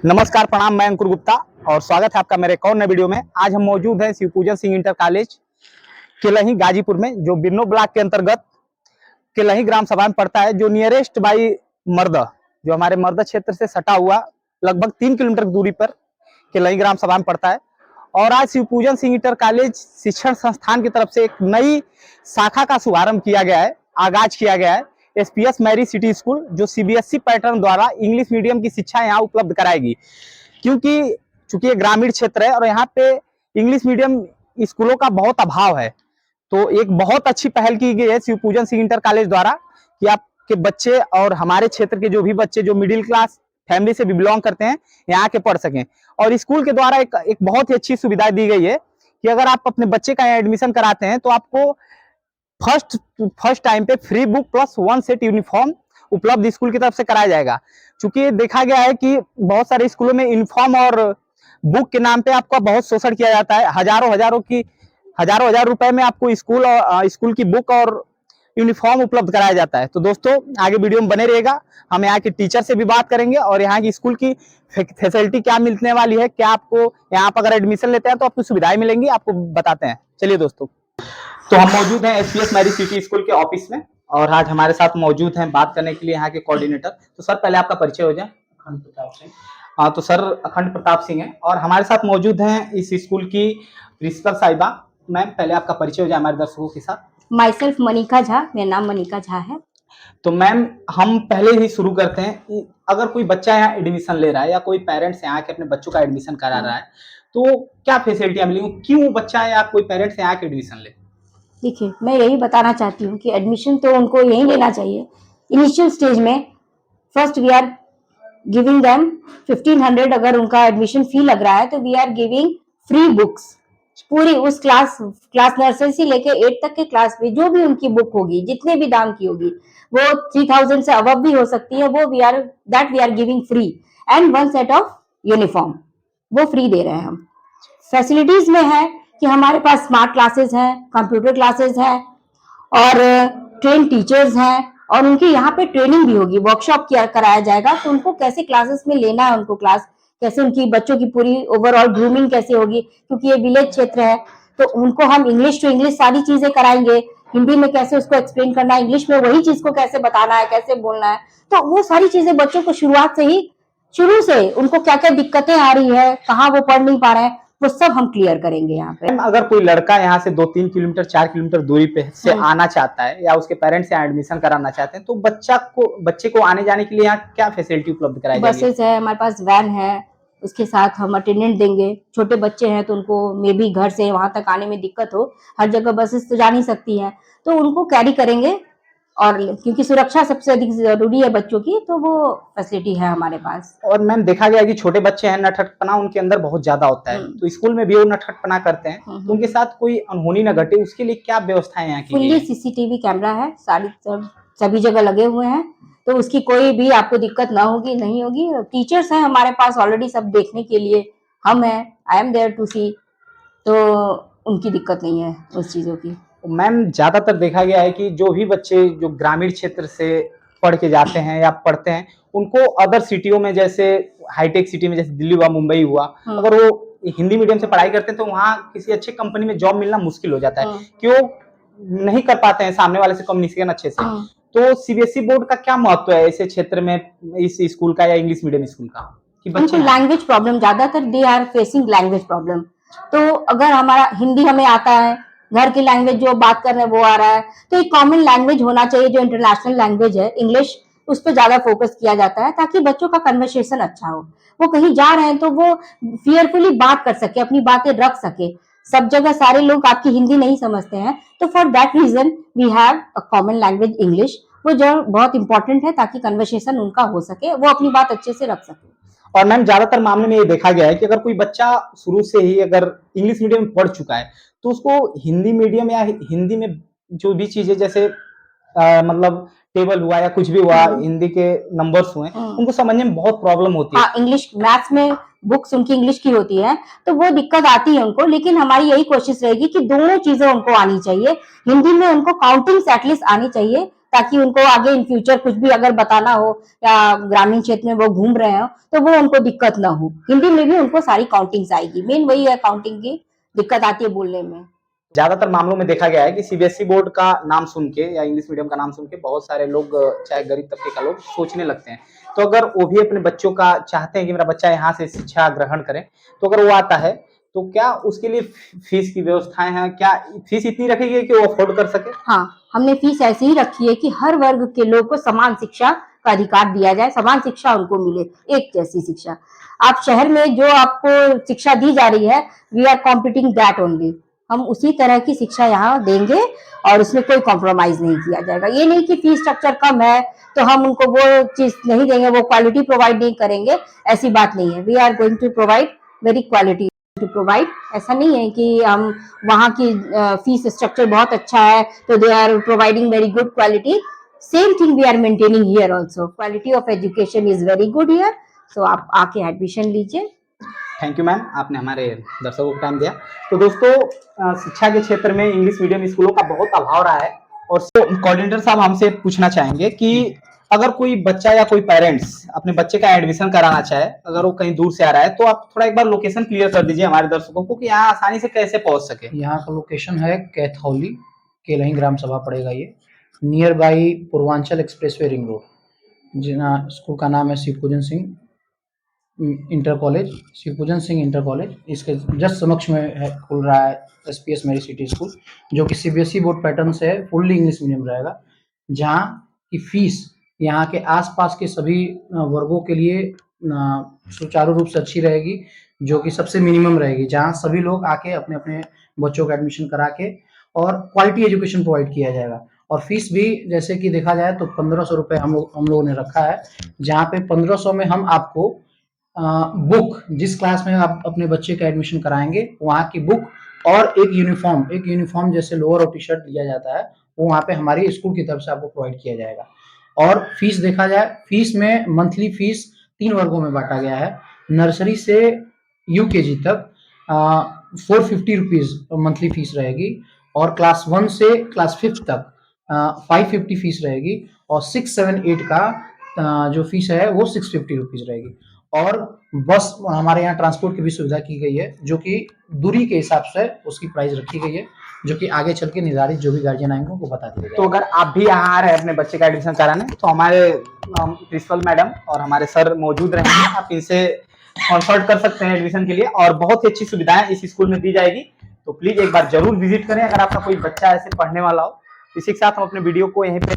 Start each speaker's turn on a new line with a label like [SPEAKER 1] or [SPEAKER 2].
[SPEAKER 1] नमस्कार, प्रणाम। मैं अंकुर गुप्ता और स्वागत है आपका मेरे एक और नए वीडियो में। आज हम मौजूद हैं शिवपूजन सिंह इंटर कॉलेज केलही गाजीपुर में, जो बिरनो ब्लॉक के अंतर्गत केलही ग्राम सभा में पड़ता है, जो नियरेस्ट बाई मर्दा, जो हमारे मर्दा क्षेत्र से सटा हुआ लगभग 3 किलोमीटर की दूरी पर केलही ग्राम सभा में पड़ता है। और आज शिवपूजन सिंह इंटर कॉलेज शिक्षण संस्थान की तरफ से एक नई शाखा का शुभारंभ किया गया है, आगाज किया गया है। एसपीएस मैरी सिटी स्कूल, जो सीबीएसई पैटर्न द्वारा इंग्लिश मीडियम की शिक्षा यहाँ उपलब्ध कराएगी, क्योंकि चूंकि ये ग्रामीण क्षेत्र है और यहाँ पे इंग्लिश मीडियम स्कूलों का बहुत अभाव है। तो एक बहुत अच्छी पहल की गई है शिवपूजन सिंह इंटर कॉलेज द्वारा कि आपके बच्चे और हमारे क्षेत्र के जो भी बच्चे जो मिडिल क्लास फैमिली से भी बिलोंग करते हैं यहाँ के पढ़ सकें। और स्कूल के द्वारा एक बहुत ही अच्छी सुविधा दी गई है कि अगर आप अपने बच्चे का यहाँ एडमिशन कराते हैं तो आपको फर्स्ट टाइम पे free book plus 1 set uniform उपलब्ध स्कूल की तरफ से कराया जाएगा। चूंकि देखा गया है कि बहुत सारे स्कूलों में यूनिफॉर्म और बुक के नाम पे आपका बहुत शोषण किया जाता है। हजारों हजार रुपए में आपको स्कूल की बुक और यूनिफॉर्म उपलब्ध कराया जाता है। तो दोस्तों, आगे वीडियो में बने रहिएगा। हम यहाँ के टीचर से भी बात करेंगे और यहाँ की स्कूल की फैसिलिटी क्या मिलने वाली है, क्या आपको यहाँ पर अगर एडमिशन लेते हैं तो आपको सुविधाएं मिलेंगी, आपको बताते हैं। चलिए दोस्तों, तो हम मौजूद हैं एसपीएस मैरी सिटी स्कूल के ऑफिस में और आज हमारे साथ मौजूद हैं बात करने के लिए यहाँ के कोऑर्डिनेटर। तो सर, पहले आपका परिचय हो जाए। अखंड प्रताप सिंह। हाँ, तो सर अखंड प्रताप सिंह है और हमारे साथ मौजूद हैं इस स्कूल की प्रिंसिपल साहिबा। मैम, पहले आपका परिचय हो जाए हमारे दर्शकों के साथ।
[SPEAKER 2] माई सेल्फ मनिका झा, मेरा नाम मनिका झा है।
[SPEAKER 1] तो मैम, हम पहले ही शुरू करते हैं। अगर कोई बच्चा यहाँ एडमिशन ले रहा है या कोई पेरेंट्स यहाँ के अपने बच्चों का एडमिशन करा रहा है तो क्या फैसिलिटियां मिलेंगी, क्यों बच्चा या कोई पेरेंट्स यहाँ के एडमिशन ले?
[SPEAKER 2] देखिए, मैं यही बताना चाहती हूँ कि एडमिशन तो उनको यही लेना चाहिए। इनिशियल स्टेज में first we are giving them 1500। अगर उनका एडमिशन फी लग रहा है तो we are giving free books. पूरी उस क्लास नर्सरी से लेके 8 तक के क्लास में जो भी उनकी बुक होगी, जितने भी दाम की होगी, वो 3000 से अबव भी हो सकती है, वो we are giving free. And 1 set of uniform वो फ्री दे रहे हैं हम। फैसिलिटीज में है कि हमारे पास स्मार्ट क्लासेस हैं, कंप्यूटर क्लासेस हैं और ट्रेन टीचर्स हैं और उनकी यहाँ पे ट्रेनिंग भी होगी, वर्कशॉप कराया जाएगा। तो उनको कैसे क्लासेस में लेना है, उनको क्लास कैसे, उनकी बच्चों की पूरी ओवरऑल ग्रूमिंग कैसे होगी, क्योंकि ये विलेज क्षेत्र है तो उनको हम इंग्लिश टू इंग्लिश सारी चीजें कराएंगे। हिंदी में कैसे उसको एक्सप्लेन करना है, इंग्लिश में वही चीज को कैसे बताना है, कैसे बोलना है, तो वो सारी चीजें बच्चों को शुरू से उनको क्या क्या दिक्कतें आ रही है, कहाँ वो पढ़ नहीं पा रहे हैं, वो सब हम क्लियर करेंगे यहाँ पे।
[SPEAKER 1] अगर कोई लड़का यहाँ से 2-3 किलोमीटर 4 किलोमीटर दूरी पे से आना चाहता है या उसके पेरेंट्स यहाँ एडमिशन कराना चाहते हैं तो बच्चे को आने जाने के लिए यहाँ क्या फैसिलिटी उपलब्ध कराई जाएगी?
[SPEAKER 2] बसेस है, हमारे पास वैन है, उसके साथ हम अटेंडेंट देंगे। छोटे बच्चे हैं तो उनको मे भी घर से वहां तक आने में दिक्कत हो, हर जगह बसेस तो जा नहीं सकती हैं, तो उनको कैरी करेंगे। और क्योंकि सुरक्षा सबसे अधिक जरूरी है बच्चों की, तो वो फैसिलिटी है हमारे पास।
[SPEAKER 1] और मैम, देखा गया कि छोटे बच्चे हैं, नटखटपना उनके अंदर बहुत ज्यादा होता है, तो स्कूल में भी वो नटखटपना करते हैं, तो उनके साथ कोई अनहोनी न घटे उसके लिए क्या व्यवस्थाएं यहाँ की?
[SPEAKER 2] फुल्ली सीसीटीवी कैमरा है, सभी जगह लगे हुए हैं, तो उसकी कोई भी आपको दिक्कत ना होगी, नहीं होगी। टीचर्स हैं हमारे पास ऑलरेडी सब देखने के लिए, हम हैं, आई एम देयर टू सी, तो उनकी दिक्कत नहीं है उस चीजों की।
[SPEAKER 1] मैम, ज्यादातर देखा गया है कि जो भी बच्चे जो ग्रामीण क्षेत्र से पढ़ के जाते हैं या पढ़ते हैं, उनको अदर सिटियों में, जैसे हाईटेक सिटी में जैसे दिल्ली हुआ, मुंबई हुआ, अगर वो हिंदी मीडियम से पढ़ाई करते हैं तो वहाँ किसी अच्छे कंपनी में जॉब मिलना मुश्किल हो जाता है कि वो नहीं कर पाते हैं सामने वाले से कम्युनिकेशन अच्छे से। तो सीबीएसई बोर्ड का क्या महत्व है ऐसे क्षेत्र में, इस स्कूल का या इंग्लिश मीडियम स्कूल का? कि
[SPEAKER 2] उनको लैंग्वेज प्रॉब्लम, ज्यादातर they are facing language problem. तो अगर हमारा हिंदी हमें आता है, घर की लैंग्वेज जो बात कर रहे हैं वो आ रहा है, तो एक कॉमन लैंग्वेज होना चाहिए जो इंटरनेशनल लैंग्वेज है इंग्लिश, उस पर ज्यादा फोकस किया जाता है ताकि बच्चों का कन्वर्सेशन अच्छा हो। वो कहीं जा रहे हैं तो वो फियरफुली बात कर सके, अपनी बातें रख सके। सब जगह सारे लोग आपकी हिंदी नहीं समझते हैं, तो for that reason we have a common language English, वो जो बहुत इंपॉर्टेंट है ताकि कन्वर्सेशन उनका हो सके, वो अपनी बात अच्छे से रख सके।
[SPEAKER 1] और मैम, ज्यादातर मामले में ये देखा गया है कि अगर कोई बच्चा शुरू से ही अगर इंग्लिश मीडियम में पढ़ चुका है तो उसको हिंदी मीडियम या हिंदी में जो भी चीजें जैसे मतलब टेबल हुआ या कुछ भी हुआ, हिंदी के नंबर्स हुए, उनको समझने में बहुत प्रॉब्लम होती है।
[SPEAKER 2] हाँ, इंग्लिश मैथ्स में बुक्स उनकी इंग्लिश की होती है तो वो दिक्कत आती है उनको, लेकिन हमारी यही कोशिश रहेगी कि दोनों चीजें उनको आनी चाहिए। हिंदी में उनको काउंटिंग्स एटलीस्ट आनी चाहिए, ताकि उनको आगे इन फ्यूचर कुछ भी अगर बताना हो या ग्रामीण क्षेत्र में वो घूम रहे हो तो वो उनको दिक्कत ना हो। हिंदी में भी उनको सारी काउंटिंग्स आएगी, मेन वही है, काउंटिंग की दिक्कत आती है बोलने में।
[SPEAKER 1] ज्यादातर मामलों में देखा गया है कि सीबीएसई बोर्ड का नाम सुन के या इंग्लिश मीडियम का नाम सुन के बहुत सारे लोग, चाहे गरीब तबके का लोग, सोचने लगते हैं। तो अगर वो भी अपने बच्चों का चाहते हैं कि मेरा बच्चा यहाँ से शिक्षा ग्रहण करे, तो अगर वो आता है तो क्या उसके लिए फीस की व्यवस्थाएं हैं? क्या फीस इतनी रखेगी कि वो अफोर्ड कर सके?
[SPEAKER 2] हाँ, हमने फीस ऐसी ही रखी है कि हर वर्ग के लोग को समान शिक्षा का अधिकार दिया जाए, समान शिक्षा उनको मिले, एक जैसी शिक्षा। आप शहर में जो आपको शिक्षा दी जा रही है, we are competing that only, हम उसी तरह की शिक्षा यहाँ देंगे और उसमें कोई कॉम्प्रोमाइज नहीं किया जाएगा। ये नहीं कि फीस स्ट्रक्चर कम है तो हम उनको वो चीज नहीं देंगे, वो क्वालिटी प्रोवाइड नहीं करेंगे, ऐसी बात नहीं है। We are going to provide very quality to provide. ऐसा नहीं है कि हम वहाँ की फीस स्ट्रक्चर बहुत अच्छा है तो they are providing very good quality. Same thing we are maintaining here also, quality of education is very good here. So आप आके एडमिशन लीजिए।
[SPEAKER 1] थैंक यू मैम, आपने हमारे दर्शकों को टाइम दिया। तो दोस्तों, शिक्षा के क्षेत्र में इंग्लिश मीडियम स्कूलों का बहुत अभाव रहा है, और कोऑर्डिनेटर साहब हमसे पूछना चाहेंगे कि अगर कोई बच्चा या कोई पेरेंट्स अपने बच्चे का एडमिशन कराना चाहे, अगर वो कहीं दूर से आ रहा है, तो आप थोड़ा एक बार लोकेशन क्लियर कर दीजिए हमारे दर्शकों को कि यहाँ आसानी से कैसे पहुंच सके।
[SPEAKER 3] यहाँ का लोकेशन है कैथौली, केलही ग्राम सभा पड़ेगा ये, near by Purvanchal expressway ring road. Jinnah school का नाम है Shivpujan Singh inter college, Shivpujan Singh inter college. इसके जस्ट समक्ष में है, खुल रहा है एसपीएस मेरी सिटी स्कूल, जो कि सीबीएसई बोर्ड पैटर्न से है, फुल्ली इंग्लिश मीडियम रहेगा। जहाँ की फीस यहाँ के आसपास के सभी वर्गों के लिए सुचारू रूप से अच्छी रहेगी, जो कि सबसे मिनिमम रहेगी, जहाँ सभी लोग आके अपने अपने बच्चों का एडमिशन करा के और क्वालिटी एजुकेशन प्रोवाइड किया जाएगा। और फीस भी जैसे कि देखा जाए तो 1500 रुपये हम लोगों ने रखा है, जहाँ पे 1500 में हम आपको बुक, जिस क्लास में आप अपने बच्चे का एडमिशन कराएंगे वहाँ की बुक और एक यूनिफॉर्म जैसे लोअर और टी शर्ट दिया जाता है, वो वहाँ पे हमारी स्कूल की तरफ से आपको प्रोवाइड किया जाएगा। और फीस देखा जाए, फीस में मंथली फीस 3 वर्गों में बांटा गया है। नर्सरी से यूकेजी तक 450 रुपीज मंथली फीस रहेगी, और क्लास 1 से क्लास 5 तक 550 फीस रहेगी, और 6, 7, 8 का जो फीस है वो 650 रुपीज रहेगी। और बस हमारे यहाँ ट्रांसपोर्ट की भी सुविधा की गई है, जो कि दूरी के हिसाब से उसकी प्राइस रखी गई है, जो कि आगे चल के निर्धारित जो भी गार्जियन आएंगे वो बता दिया
[SPEAKER 1] तो अगर आप भी यहाँ आ रहे हैं अपने बच्चे का एडमिशन कराने, तो हमारे प्रिंसिपल मैडम और हमारे सर मौजूद रहेंगे, आप इनसे कंसल्ट कर सकते हैं एडमिशन के लिए, और बहुत ही अच्छी सुविधाएं इस स्कूल में दी जाएगी। तो प्लीज एक बार जरूर विजिट करें अगर आपका कोई बच्चा ऐसे पढ़ने वाला हो। इसी के साथ हम अपने वीडियो को यहीं पे